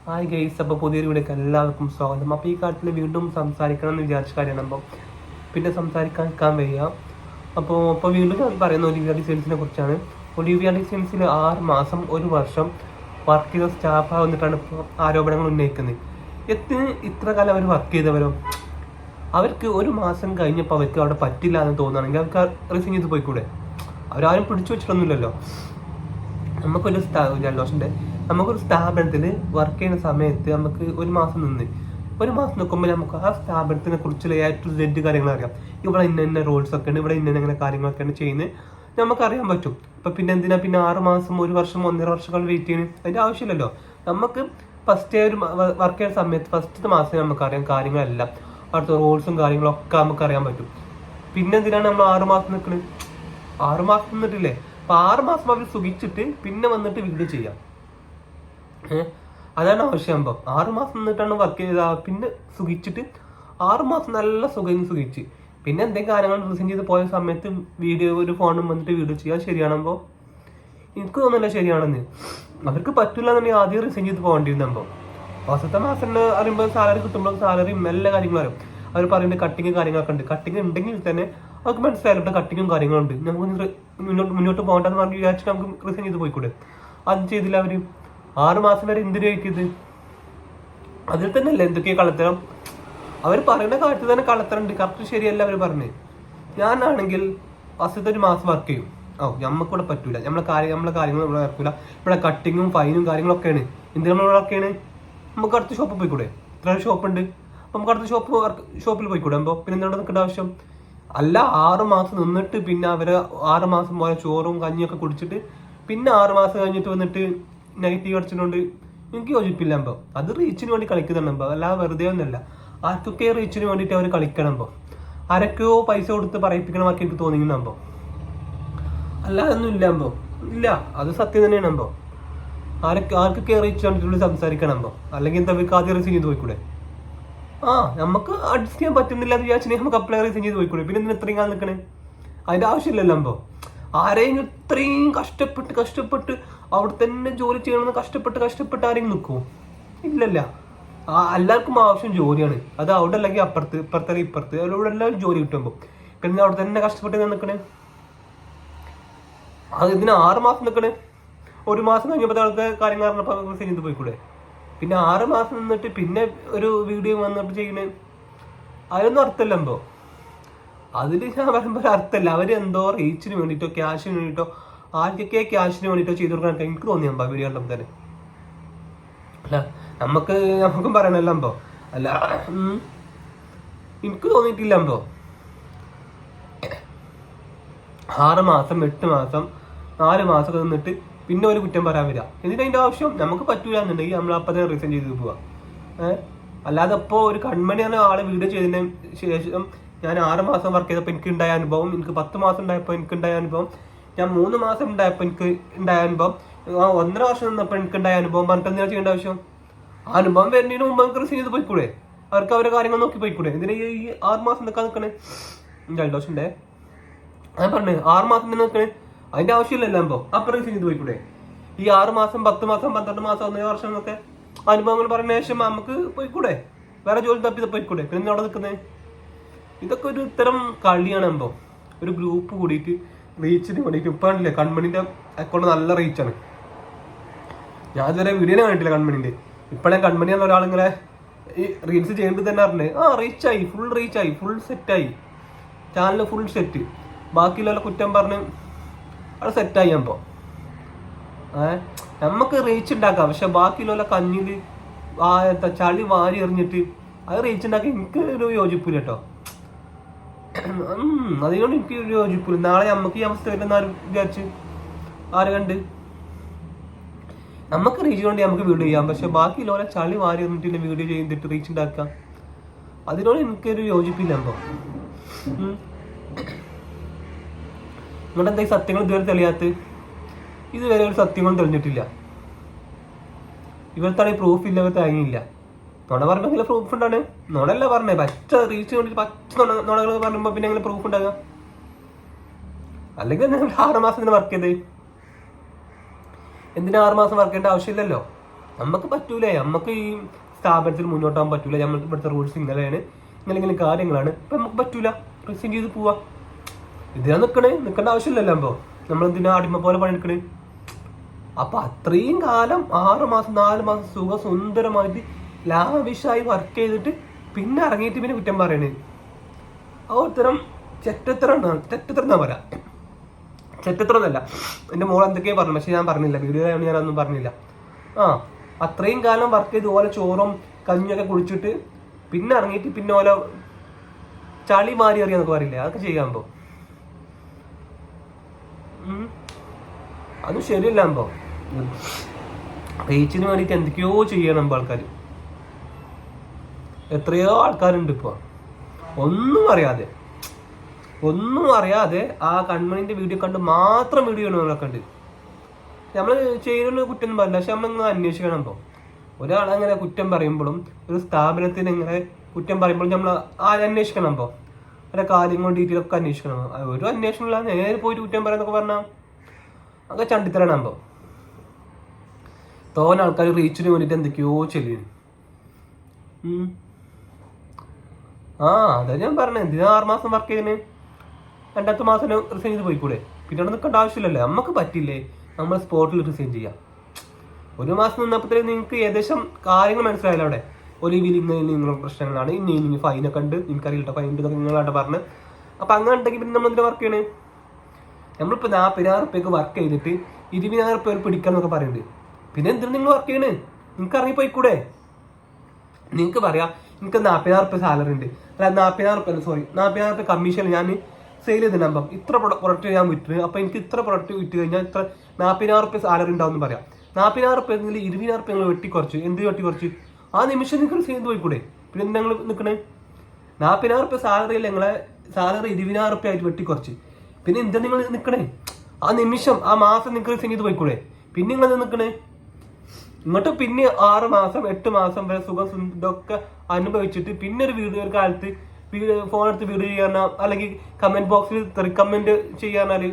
Hi guys, അപ്പോൾ പുതിയൊരു വീഡിയോക്ക് എല്ലാവർക്കും സ്വാഗതം. അപ്പോൾ ഈ കാര്യത്തിൽ വീണ്ടും സംസാരിക്കണം എന്ന് വിചാരിച്ച കാര്യമാണ്. പിന്നെ സംസാരിക്കാൻ വയ്യ. അപ്പോൾ വീണ്ടും ഞാൻ പറയുന്ന ഒലിവിയ ഡിസൈൻസിനെ കുറിച്ചാണ്. ഒലിവിയ ഡിസൈൻസിൽ 6 മാസം 1 വർഷം വർക്ക് ചെയ്ത സ്റ്റാഫ് വന്നിട്ടാണ് ഇപ്പോൾ ആരോപണങ്ങൾ ഉന്നയിക്കുന്നത്. ഇത്ര കാലം അവർ വർക്ക് ചെയ്തവരോ, അവർക്ക് 1 മാസം കഴിഞ്ഞപ്പോൾ അവർക്ക് അവിടെ പറ്റില്ല എന്ന് തോന്നുകയാണെങ്കിൽ അവർക്ക് റിസൈൻ ചെയ്ത് പോയിക്കൂടെ? അവരാരും പിടിച്ചു വെച്ചിട്ടൊന്നുമില്ലല്ലോ. നമുക്കൊരു ജലദോഷൻ്റെ നമുക്കൊരു സ്ഥാപനത്തിൽ വർക്ക് ചെയ്യുന്ന സമയത്ത് നമുക്ക് 1 മാസം നിൽക്കുമ്പോൾ നമുക്ക് ആ സ്ഥാപനത്തിനെ കുറിച്ചുള്ള ഏറ്റവും Z കാര്യങ്ങൾ അറിയാം. ഇവിടെ ഇന്ന റോൾസ് ഒക്കെ ഉണ്ട്, ഇവിടെ ഇങ്ങനെ കാര്യങ്ങളൊക്കെയാണ് ചെയ്യുന്നത്, നമുക്കറിയാൻ പറ്റും. അപ്പം പിന്നെ എന്തിനാ 6 മാസം 1 വർഷം 1.5 വർഷങ്ങൾ വെയിറ്റ് ചെയ്യുന്നത്? അതിൻ്റെ ആവശ്യമില്ലല്ലോ. നമുക്ക് ഫസ്റ്റ് ഒരു വർക്ക് ചെയ്യുന്ന സമയത്ത് ഫസ്റ്റത്തെ മാസം നമുക്കറിയാം കാര്യങ്ങളെല്ലാം, അടുത്ത റോൾസും കാര്യങ്ങളൊക്കെ നമുക്കറിയാൻ പറ്റും. പിന്നെ എന്തിനാണ് നമ്മൾ 6 മാസം നിൽക്കുന്നത്? 6 മാസം നിന്നിട്ടില്ലേ? അപ്പം 6 മാസം അവർ സുഖിച്ചിട്ട് പിന്നെ വന്നിട്ട് വീഡിയോ ചെയ്യാം. അതാണ് ആവശ്യം. 6 മാസം നിന്നിട്ടാണ് വർക്ക് ചെയ്തത്, പിന്നെ സുഖിച്ചിട്ട് 6 മാസം നല്ല സുഖിച്ച് പിന്നെ എന്തെങ്കിലും കാര്യങ്ങൾ റിസൈൻ ചെയ്ത് പോയ സമയത്ത് വീഡിയോ ഒരു ഫോണും വന്നിട്ട് വീഡിയോ ചെയ്യാൻ ശരിയാണപ്പോൾ എനിക്ക് തോന്നുന്നില്ല ശരിയാണെന്ന്. അവർക്ക് പറ്റില്ല എന്നുണ്ടെങ്കിൽ ആദ്യം റിസൈൻ ചെയ്ത് പോകേണ്ടിയിരുന്നപ്പോൾ അവസരത്തെ മാസം അറിയുമ്പോൾ സാലറി കിട്ടുമ്പോൾ സാലറിയും എല്ലാ കാര്യങ്ങളും അറിയും. അവർ പറയുന്നത് കട്ടിങ് കാര്യങ്ങളൊക്കെ ഉണ്ട്. കട്ടിങ് ഉണ്ടെങ്കിൽ തന്നെ അവർക്ക് മനസ്സിലായിട്ട് കട്ടിങ്ങും കാര്യങ്ങളുണ്ട്, നമുക്ക് മുന്നോട്ട് പോകണ്ടെന്ന് പറഞ്ഞ് വിചാരിച്ചിട്ട് നമുക്ക് റിസൈൻ ചെയ്ത് പോയിക്കൂടെ? അത് ചെയ്തില്ല അവർ. 6 മാസം വരെ എന്തിനു വെക്കിയത്? അതിൽ തന്നെ അല്ലേ എന്തൊക്കെയാണ് കളത്തരം? അവർ പറയുന്ന കാര്യത്തിൽ തന്നെ കളത്തറുണ്ട്. കറക്റ്റ് ശരിയല്ല അവർ പറഞ്ഞത്. ഞാനാണെങ്കിൽ ഫസ്റ്റത്തെ 1 മാസം വർക്ക് ചെയ്യും. നമുക്കിവിടെ പറ്റൂല, നമ്മളെ കാര്യങ്ങൾ ഇവിടെ നടക്കൂല, ഇവിടെ കട്ടിങ്ങും ഫൈനും കാര്യങ്ങളൊക്കെയാണ്. എന്തിനാ നമ്മളൊക്കെയാണ്? നമുക്ക് അടുത്ത ഷോപ്പിൽ പോയിക്കൂടെ? ഇത്ര ഷോപ്പുണ്ട്, നമുക്ക് അടുത്ത ഷോപ്പിൽ പോയിക്കൂടെ? പിന്നെ എന്താണ് നിൽക്കേണ്ട ആവശ്യം? അല്ല, 6 മാസം നിന്നിട്ട് പിന്നെ അവര് 6 മാസം പോലെ ചോറും കഞ്ഞിയൊക്കെ കുടിച്ചിട്ട് പിന്നെ 6 മാസം കഴിഞ്ഞിട്ട് വന്നിട്ട് നെഗറ്റീവ് അടിച്ചിട്ടുണ്ട്. എനിക്ക് യോജിപ്പില്ല. അത് റീച്ചിന് വേണ്ടി കളിക്കുന്നുണ്ട്, അല്ലാതെ വെറുതെ ഒന്നുമല്ല. ആർക്കൊക്കെ റീച്ചിന് വേണ്ടിയിട്ട് അവർ കളിക്കണം. ആരൊക്കെയോ പൈസ കൊടുത്ത് പറയിപ്പിക്കണമാക്കി എനിക്ക് തോന്നിക്കുന്നുണ്ടോ? അല്ലാതൊന്നും ഇല്ല. ഇല്ല, അത് സത്യം തന്നെയാണ്. ആർക്കൊക്കെ റീച്ച് കണ്ടിട്ടുള്ള സംസാരിക്കണം. അല്ലെങ്കിൽ എന്താ അവർക്ക് ആദ്യം റിസൈൻ ചെയ്ത് പോയിക്കൂടെ? നമുക്ക് അഡ്ജസ്റ്റ് ചെയ്യാൻ പറ്റുന്നില്ല എന്ന് വിചാരിച്ചാൽ നമുക്ക് അപ്ലൈ റിസൈൻ ചെയ്ത് പോയിക്കൂടെ? പിന്നെ എന്തിനാ ഇത്രയും കാലം നിൽക്കണേ? അതിന്റെ ആവശ്യമില്ലല്ലോ. ആരെയും ഇത്രയും കഷ്ടപ്പെട്ട് അവിടെ തന്നെ ജോലി ചെയ്യണമെന്ന് കഷ്ടപ്പെട്ട് ആരെയും നിൽക്കുമോ? ഇല്ലല്ല. എല്ലാവർക്കും ആവശ്യം ജോലിയാണ്. അത് അവിടെ അല്ലെങ്കിൽ ഇപ്പുറത്തെ അവരോട് എല്ലാവരും ജോലി കിട്ടുമ്പോൾ പിന്നെ അവിടെ തന്നെ കഷ്ടപ്പെട്ട് നിൽക്കണേ. ഇതിന് 6 മാസം നിൽക്കണേ? 1 മാസം കഴിഞ്ഞപ്പോൾ ആൾക്ക് കാര്യങ്ങൾ പറഞ്ഞപ്പോൾ റിസൈൻ ചെയ്ത് പോയിക്കൂടെ? പിന്നെ 6 മാസം നിന്നിട്ട് പിന്നെ ഒരു വീഡിയോ വന്നിട്ട് ചെയ്യുന്നത് അതിനൊന്നും അർത്ഥമില്ലല്ലോ. അതിൽ ഞാൻ പറയുമ്പോൾ അർത്ഥമല്ല. അവരെന്തോ റീച്ചിന് വേണ്ടിയിട്ടോ ക്യാഷിന് വേണ്ടിയിട്ടോ ആർക്കൊക്കെ ക്യാഷിന് വേണ്ടിയിട്ടോ ചെയ്തു കൊടുക്കാൻ എനിക്ക് തോന്നിയാ വീഡിയോ കണ്ടപ്പോൾ തന്നെ. അല്ല, നമുക്കും പറയണല്ലോ. അല്ല, എനിക്ക് തോന്നിയിട്ടില്ല. 6 മാസം 8 മാസം 4 മാസം നിന്നിട്ട് പിന്നെ ഒരു കുറ്റം പറയാൻ വരിക. അതിൻ്റെ ആവശ്യം? നമുക്ക് പറ്റൂല എന്നുണ്ടെങ്കിൽ നമ്മൾ അപ്പം തന്നെ റിസൈൻ ചെയ്ത് പോവാ. അല്ലാതെ ഇപ്പോൾ ഒരു കൺമണി എന്ന ആള് വീഡിയോ ചെയ്തതിന് ശേഷം ഞാൻ 6 മാസം വർക്ക് ചെയ്തപ്പോൾ എനിക്ക് ഉണ്ടായ അനുഭവം, എനിക്ക് 10 മാസം ഉണ്ടായപ്പോൾ എനിക്ക് ഉണ്ടായ അനുഭവം, ഞാൻ 3 മാസം ഉണ്ടായപ്പോൾ എനിക്ക് ഉണ്ടായ അനുഭവം, 1.5 വർഷം നിന്നപ്പോൾ എനിക്ക് ഉണ്ടായ അനുഭവം പറഞ്ഞിട്ട് എന്തിനാ ചെയ്യേണ്ട ആവശ്യം? ആ അനുഭവം വരുന്നതിന് മുമ്പ് നമുക്ക് റിസൈൻ ചെയ്ത് പോയിക്കൂടെ? അവർക്ക് അവരുടെ കാര്യങ്ങൾ നോക്കി പോയിക്കൂടെ? എന്തിനാ ഈ 6 മാസം നിൽക്കാൻ നിൽക്കണേ? ജലദോഷണ്ടേ ഞാൻ പറഞ്ഞേ 6 മാസം തന്നെ നിൽക്കണേ? അതിന്റെ ആവശ്യമില്ലല്ലോ. അപ്പം റിസൈൻ ചെയ്ത് പോയിക്കൂടെ? ഈ 6 മാസം 10 മാസം 12 മാസം 1 വർഷം എന്നൊക്കെ അനുഭവങ്ങൾ പറഞ്ഞ ശേഷം നമുക്ക് പോയിക്കൂടെ? വേറെ ജോലി തപ്പി പോയിക്കൂടെ? പിന്നെ അവിടെ നിൽക്കുന്നത് ഇതൊക്കെ ഒരു ഇത്തരം കളിയാണ്. ഒരു ഗ്രൂപ്പ് കൂടിയിട്ട് റീച്ചിന് വേണ്ടിയിട്ട് ഇപ്പം കണ്ടില്ലേ, കൺമണിന്റെ അക്കൗണ്ട് നല്ല റീച്ചാണ്. ഞാൻ ഇതുവരെ വീഡിയോനെ കണ്ടിട്ടില്ല കൺമണിന്റെ. ഇപ്പോഴേ കൺമണി എന്ന ഒരാളിങ്ങനെ ഈ റീൽസ് ചെയ്യുമ്പോൾ തന്നെ പറഞ്ഞേ റീച്ചായി, ഫുൾ റീച്ചായി, ഫുൾ സെറ്റായി, ചാനൽ ഫുൾ സെറ്റ്, ബാക്കിയുള്ള കുറ്റം പറഞ്ഞ് അത് സെറ്റായി. നമുക്ക് റീച്ച് ഉണ്ടാക്കാം, പക്ഷെ ബാക്കിയുള്ള കഞ്ഞിൽ ചളി വാരി എറിഞ്ഞിട്ട് അത് റീച്ച് ഉണ്ടാക്കി എനിക്ക് ഒരു യോജിപ്പില്ല കേട്ടോ. അതിനോട് എനിക്ക് ഒരു യോജിപ്പില്ല. നാളെ നമുക്ക് ഈ അവസ്ഥ വരുന്ന വിചാരിച്ച് ആര് കണ്ട്? നമുക്ക് റീച്ച് കൊണ്ട് നമുക്ക് വീഡിയോ ചെയ്യാം, പക്ഷെ ബാക്കിയുള്ള ചളി വാരി എറിഞ്ഞിട്ട് വീഡിയോ ചെയ്തിട്ട് റീച്ച് ഉണ്ടാക്കാം, അതിനോട് എനിക്കൊരു യോജിപ്പില്ല. നിങ്ങളുടെ എന്താ സത്യങ്ങൾ ഇതുവരെ തെളിയാത്ത? ഇതുവരെ ഒരു സത്യങ്ങളും തെളിഞ്ഞിട്ടില്ല. ഇവർക്കാണെങ്കിൽ പ്രൂഫ് ഇല്ല, ഇവർ തേങ്ങിയില്ല. നുണ പറയുമ്പോൾ പ്രൂഫ് ഉണ്ടാണ്. നുണല്ല പറഞ്ഞേ, പച്ച റീച്ച് വേണ്ടിട്ട് പച്ച നുണകൾ പറയുമ്പോൾ പിന്നെ എങ്ങനെ പ്രൂഫ് ഉണ്ടാകുക? അല്ലെങ്കിൽ നിങ്ങൾ 6 മാസം വർക്ക് ചെയ്ത് എന്തിനാ 6 മാസം വർക്ക് ചെയ്യേണ്ട ആവശ്യമില്ലല്ലോ. നമുക്ക് പറ്റൂലേ, നമുക്ക് ഈ സ്ഥാപനത്തിൽ മുന്നോട്ട് പോകാൻ പറ്റൂല, നമ്മൾക്ക് ഇവിടുത്തെ റൂൾസ് ഇങ്ങനെയാണ്, ഇങ്ങനെ കാര്യങ്ങളാണ്, ഇപ്പം നമുക്ക് പറ്റൂല, റിസൈൻ ചെയ്ത് പോവാ. ഇതിനാ നിൽക്കേണ്ട ആവശ്യമില്ലല്ലോ. അപ്പോൾ നമ്മളെന്തിനാ അടിമ പോലെ പണിയെടുക്കണേ? അപ്പൊ അത്രയും കാലം 6 മാസം 4 മാസം സുന്ദരമായിട്ട് ലാവിഷായി വർക്ക് ചെയ്തിട്ട് പിന്നെ ഇറങ്ങിയിട്ട് പിന്നെ കുറ്റം പറയണേ. ആ ഉത്തരം ചെറ്റത്തരം എന്നാ പറയാ. ചെറ്റത്തരം എന്നല്ല, എൻ്റെ മോൾ എന്തൊക്കെയാ പറഞ്ഞു, പക്ഷെ ഞാൻ പറഞ്ഞില്ല, വീഡിയോ ഞാനൊന്നും പറഞ്ഞില്ല. അത്രയും കാലം വർക്ക് ചെയ്ത് ഓരോ ചോറും കഞ്ഞിയൊക്കെ കുടിച്ചിട്ട് പിന്നെ ഇറങ്ങിയിട്ട് പിന്നെ ഓരോ ചളി മാറി അറിയാന്നൊക്കെ പറയില്ലേ, അതൊക്കെ ചെയ്യാമ്പോ അത് ശരിയല്ലാമ്പോ. റീച്ചിന് വേണ്ടിയിട്ട് എന്തൊക്കെയോ ചെയ്യണം ആൾക്കാർ. എത്രയോ ആൾക്കാരുണ്ട് ഇപ്പൊ ഒന്നും അറിയാതെ ആ കൺമണിന്റെ വീഡിയോ കണ്ട് മാത്രം വീഡിയോ ചെയ്യണവരൊക്കെ ഉണ്ട്. നമ്മൾ ചെയ്യുന്ന കുറ്റം പറയില്ല, പക്ഷെ നമ്മളിങ്ങനെ അന്വേഷിക്കണം. അപ്പോൾ ഒരാളങ്ങനെ കുറ്റം പറയുമ്പോഴും ഒരു സ്ഥാപനത്തിന് ഇങ്ങനെ കുറ്റം പറയുമ്പോഴും നമ്മൾ അന്വേഷിക്കണം. അപ്പോൾ അതിൻ്റെ കാര്യങ്ങളും ഡീറ്റെയിലൊക്കെ അന്വേഷിക്കണം. ഒരു അന്വേഷണമില്ല, നേരെ പോയിട്ട് കുറ്റം പറയാന്നൊക്കെ പറഞ്ഞാൽ അതൊക്കെ ചണ്ടിത്തരാണ്. അപ്പോൾ തോന്നെ ആൾക്കാർ റീച്ചിന് വേണ്ടിയിട്ട് എന്തൊക്കെയോ ചെല്ലിന്. അതാ ഞാൻ പറഞ്ഞത്, എന്തിനാ 6 മാസം വർക്ക് ചെയ്തതിന് 2ാമത്തെ മാസം റിസൈൻ ചെയ്ത് പോയിക്കൂടെ? പിന്നെ അവിടെ നിൽക്കേണ്ട ആവശ്യമില്ലല്ലേ. നമുക്ക് പറ്റില്ലേ, നമ്മൾ സ്പോട്ടിൽ റിസൈൻ ചെയ്യാം. 1 മാസം നിന്നപ്പോഴത്തേക്ക് നിങ്ങൾക്ക് ഏകദേശം കാര്യങ്ങൾ മനസ്സിലായല്ലോ. അവിടെ ഒലിവിൽ നിങ്ങളുടെ പ്രശ്നങ്ങളാണ്, ഇനി ഫൈനൊക്കെ ഉണ്ട്, എനിക്കറിയില്ല ഫൈൻ ഇതൊക്കെ നിങ്ങളായിട്ട് പറഞ്ഞ്. അപ്പം അങ്ങനെ ഉണ്ടെങ്കിൽ പിന്നെ നമ്മൾ എന്തിനാ വർക്ക് ചെയ്യണേ? നമ്മളിപ്പോൾ 40,000 വർക്ക് ചെയ്തിട്ട് 20,000 പിടിക്കാന്നൊക്കെ പറയുന്നുണ്ട്. പിന്നെ എന്തിനാണ് നിങ്ങൾ വർക്ക് ചെയ്യണേ? നിങ്ങൾക്ക് ഇറങ്ങിപ്പോയിക്കൂടെ? നിങ്ങൾക്ക് പറയാം എനിക്ക് 40,000 സാലറി ഉണ്ട്, അല്ല 40,000 കമ്മീഷൻ ഞാൻ സെയിൽ ചെയ്തിട്ടുണ്ടാകും, ഇത്ര പ്രൊഡക്റ്റ് ഞാൻ വിറ്റ്, അപ്പോൾ എനിക്ക് ഇത്ര പ്രൊഡക്റ്റ് വിറ്റ് കഴിഞ്ഞാൽ ഇത്ര 40,000 സാലറി ഉണ്ടാവും എന്ന് പറയാം. 40,000 20,000 നിങ്ങൾ വെട്ടിക്കുറച്ച്. എന്ത് വെട്ടിക്കുറച്ച്? ആ നിമിഷം നിങ്ങൾക്ക് സെയിൽ ചെയ്ത് പോയിക്കൂടെ? പിന്നെ ഞങ്ങൾ നിൽക്കണേ 40,000 സാലറിയിൽ നിങ്ങളെ സാലറി 20,000 ആയിട്ട് വെട്ടിക്കുറച്ച്. പിന്നെ എന്താ നിങ്ങൾ നിൽക്കണേ? ആ നിമിഷം ആ മാസം നിങ്ങൾക്ക് സെയിൽ ചെയ്ത് പോയിക്കൂടെ? പിന്നെ നിങ്ങൾ നിൽക്കണേ ഇങ്ങോട്ട് പിന്നെ 6 മാസം 8 മാസം വരെ സുഖം ഇതൊക്കെ അനുഭവിച്ചിട്ട് പിന്നെ ഒരു വീഡിയോ കാലത്ത് ഫോൺ എടുത്ത് വീഡിയോ ചെയ്യാനോ അല്ലെങ്കിൽ കമന്റ് ബോക്സിൽ റിക്കമെന്റ് ചെയ്യാനാല്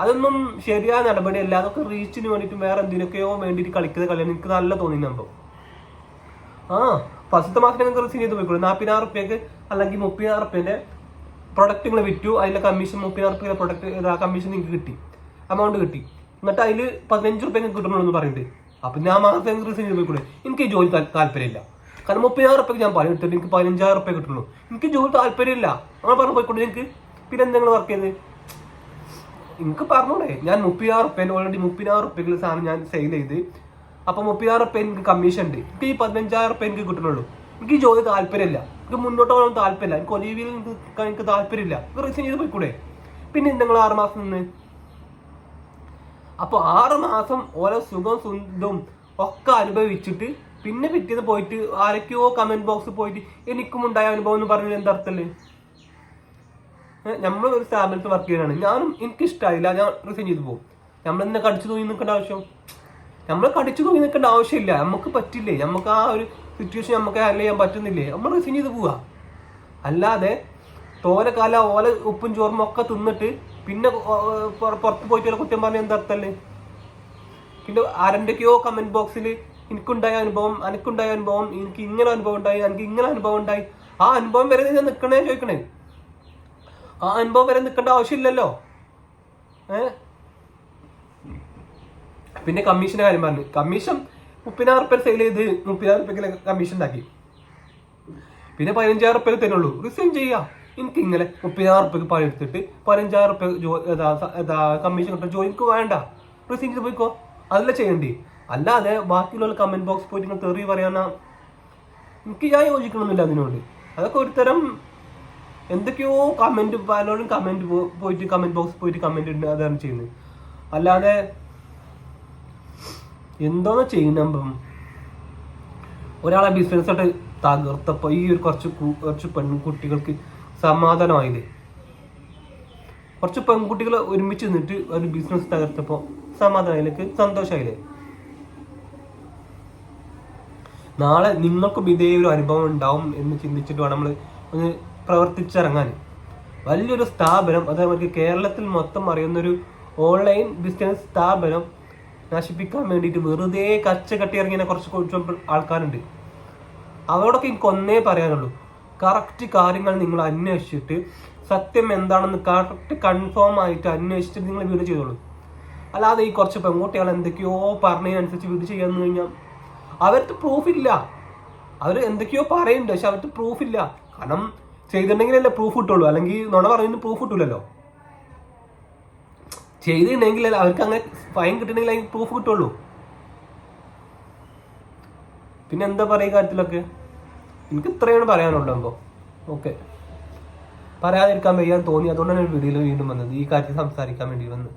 അതൊന്നും ശരിയായ നടപടിയല്ല. അതൊക്കെ റീച്ചിന് വേണ്ടിയിട്ട് വേറെ എന്തിനൊക്കെയോ വേണ്ടിയിട്ട് കളിക്കുന്ന കളിയാണ്. എനിക്ക് നല്ല തോന്നിയിട്ടുണ്ടോ? ഫസ്റ്റത്തെ മാസം നിങ്ങൾക്ക് റിസീവ് ചെയ്ത് പോയിക്കോളൂ. 40,000 അല്ലെങ്കിൽ 30,000 പ്രൊഡക്റ്റുകൾ വിറ്റു, അതിന്റെ കമ്മീഷൻ 30,000 പ്രൊഡക്റ്റ് കമ്മീഷൻ നിങ്ങൾക്ക് കിട്ടി, എമൗണ്ട് കിട്ടി. എന്നിട്ട് അതിൽ 15 രൂപ കിട്ടണമെന്ന് എന്ന് പറയുന്നുണ്ട്. അപ്പൊ ഞാൻ മാസം റിസീവ് ചെയ്ത് പോയിക്കൂടെ? എനിക്ക് ജോലി താല്പര്യമില്ല. കാരണം 30,000 ഞാൻ പണി എടുത്തിട്ട് എനിക്ക് 15,000 കിട്ടുള്ളൂ. എനിക്ക് ജോലി താല്പര്യമില്ല. അങ്ങനെ പറഞ്ഞു പോയിക്കൂടെ നിങ്ങൾക്ക്? പിന്നെ എന്തെങ്കിലും വർക്ക് ചെയ്ത് എനിക്ക് പറഞ്ഞൂടെ? ഞാൻ 30,000 ഓൾറെഡി 30,000 സാധനം ഞാൻ സെയിൽ ചെയ്ത്, അപ്പൊ 30,000 എനിക്ക് കമ്മീഷൻ ഉണ്ട്. എനിക്ക് ഈ 15,000 എനിക്ക് കിട്ടുന്നുള്ളൂ. എനിക്ക് ഈ ജോലി താല്പര്യമില്ല, എനിക്ക് മുന്നോട്ട് പോകാൻ താല്പര്യമില്ല, എനിക്ക് ഒലിവിൽ എനിക്ക് താല്പര്യമില്ല. റിസൈൻ ചെയ്ത് പോയിക്കൂടെ? പിന്നെ എന്തെങ്കിലും 6 മാസം നിന്ന്. അപ്പൊ 6 മാസം ഓരോ സുഖം സുന്ദവും ഒക്കെ അനുഭവിച്ചിട്ട് പിന്നെ പിറ്റേന്ന് പോയിട്ട് ആരൊക്കെയോ കമന്റ് ബോക്സിൽ പോയിട്ട് എനിക്കും ഉണ്ടായ അനുഭവം എന്ന് പറഞ്ഞാൽ എന്താ അർത്ഥല്ലേ? നമ്മൾ ഒരു സ്ഥാപനത്തിൽ വർക്ക് ചെയ്യാനാണ്, ഞാനും എനിക്കിഷ്ടമായില്ല, ഞാൻ റിസൈൻ ചെയ്ത് പോകും. നമ്മളെന്നെ കടിച്ചു തൂങ്ങി നിൽക്കേണ്ട ആവശ്യം? നമ്മൾ കടിച്ചു തൂങ്ങി നിൽക്കേണ്ട ആവശ്യമില്ല. നമുക്ക് പറ്റില്ലേ, നമുക്ക് ആ ഒരു സിറ്റുവേഷൻ നമുക്ക് ഹാൻഡിൽ ചെയ്യാൻ പറ്റുന്നില്ലേ, നമ്മൾ റിസൈൻ ചെയ്ത് പോവുക. അല്ലാതെ തോലക്കാല ഓല ഉപ്പും ചോറും ഒക്കെ തിന്നിട്ട് പിന്നെ പുറത്ത് പോയിട്ട് കുറ്റം പറഞ്ഞ എന്താ അർത്ഥല്ലേ? പിന്നെ ആരെന്തൊക്കെയോ കമന്റ് ബോക്സിൽ എനിക്കുണ്ടായ അനുഭവം, എനിക്കുണ്ടായ അനുഭവം, എനിക്ക് ഇങ്ങനെ അനുഭവം ഉണ്ടായി, എനിക്ക് ഇങ്ങനെ അനുഭവം ഉണ്ടായി. ആ അനുഭവം വരെ ഞാൻ നിൽക്കണേ ചോദിക്കണേ? ആ അനുഭവം വരെ നിൽക്കേണ്ട ആവശ്യമില്ലല്ലോ. പിന്നെ കമ്മീഷന്റെ കാര്യം പറഞ്ഞു. കമ്മീഷൻ 30,000 സെയിൽ ചെയ്ത് 30,000 കമ്മീഷൻ ഉണ്ടാക്കി. പിന്നെ 15,000 തരുള്ളൂ. റിസൈൻ ചെയ്യാം. എനിക്ക് ഇങ്ങനെ 30,000 പണി എടുത്തിട്ട് 15,000 കമ്മീഷൻ കിട്ടും ജോലിക്ക് വേണ്ട, റിസൈൻ ചെയ്ത് പോയിക്കോ. അതല്ല ചെയ്യണ്ടേ. അല്ലാതെ ബാക്കിയുള്ള കമന്റ് ബോക്സ് പോയിട്ട് നിങ്ങൾ തെറി പറയാനാ എനിക്ക് ഞാൻ യോജിക്കണമെന്നില്ല അതിനോട്. അതൊക്കെ ഒരു തരം എന്തൊക്കെയോ കമന്റ്, പലരോടും കമന്റ് ബോക്സ് പോയിട്ട് കമന്റ് ഉണ്ട്, അതാണ് ചെയ്യുന്നത്. അല്ലാതെ എന്തോന്ന് ചെയ്യുമ്പം ഒരാളെ ബിസിനസ്സായിട്ട് തകർത്തപ്പോ ഈ ഒരു കുറച്ച് പെൺകുട്ടികൾക്ക് സമാധാനമായില്ലേ? കുറച്ച് പെൺകുട്ടികൾ ഒരുമിച്ച് നിന്നിട്ട് ഒരു ബിസിനസ് തകർത്തപ്പോ സമാധാനമായില്ലേ? സന്തോഷമായില്ലേ? നാളെ നിങ്ങൾക്കും ഇതേ ഒരു അനുഭവം ഉണ്ടാവും എന്ന് ചിന്തിച്ചിട്ട് വേണം നമ്മൾ ഒന്ന് പ്രവർത്തിച്ചിറങ്ങാൻ. വലിയൊരു സ്ഥാപനം, അതേപോലെ കേരളത്തിൽ മൊത്തം അറിയുന്നൊരു ഓൺലൈൻ ബിസിനസ് സ്ഥാപനം നശിപ്പിക്കാൻ വേണ്ടിയിട്ട് വെറുതെ കട്ടി ഇറങ്ങിയ കുറച്ച് ആൾക്കാരുണ്ട്. അവരോടൊക്കെ എനിക്ക് ഒന്നേ പറയാനുള്ളൂ, കറക്റ്റ് കാര്യങ്ങൾ നിങ്ങൾ അന്വേഷിച്ചിട്ട് സത്യം എന്താണെന്ന് കറക്റ്റ് കൺഫേം ആയിട്ട് അന്വേഷിച്ചിട്ട് നിങ്ങൾ വീഡിയോ ചെയ്തോളൂ. അല്ലാതെ ഈ കുറച്ച് പെൺകുട്ടികൾ എന്തൊക്കെയോ പറഞ്ഞതിനനുസരിച്ച് വീഡിയോ ചെയ്യാന്ന് കഴിഞ്ഞാൽ അവർക്ക് പ്രൂഫില്ല. അവർ എന്തൊക്കെയോ പറയുന്നുണ്ട്, പക്ഷെ അവർക്ക് പ്രൂഫില്ല. കാരണം ചെയ്തിട്ടുണ്ടെങ്കിലല്ലേ പ്രൂഫ് കിട്ടുള്ളൂ, അല്ലെങ്കിൽ നുണ പറയുന്നത് പ്രൂഫ് കിട്ടൂലല്ലോ. ചെയ്തിട്ടുണ്ടെങ്കിൽ അവർക്ക് അങ്ങനെ ഫൈൻ കിട്ടണമെങ്കിൽ അതിന് പ്രൂഫ് കിട്ടുള്ളൂ. പിന്നെ എന്താ പറയുക കാര്യത്തിലൊക്കെ എനിക്ക് ഇത്രയാണ് പറയാനുള്ളത്. അപ്പോൾ ഓക്കെ, പറയാതിരിക്കാൻ വയ്യാൻ തോന്നി, അതുകൊണ്ടാണ് വീഡിയോയിൽ വീണ്ടും വന്നത്, ഈ കാര്യത്തിൽ സംസാരിക്കാൻ വേണ്ടി വന്നത്.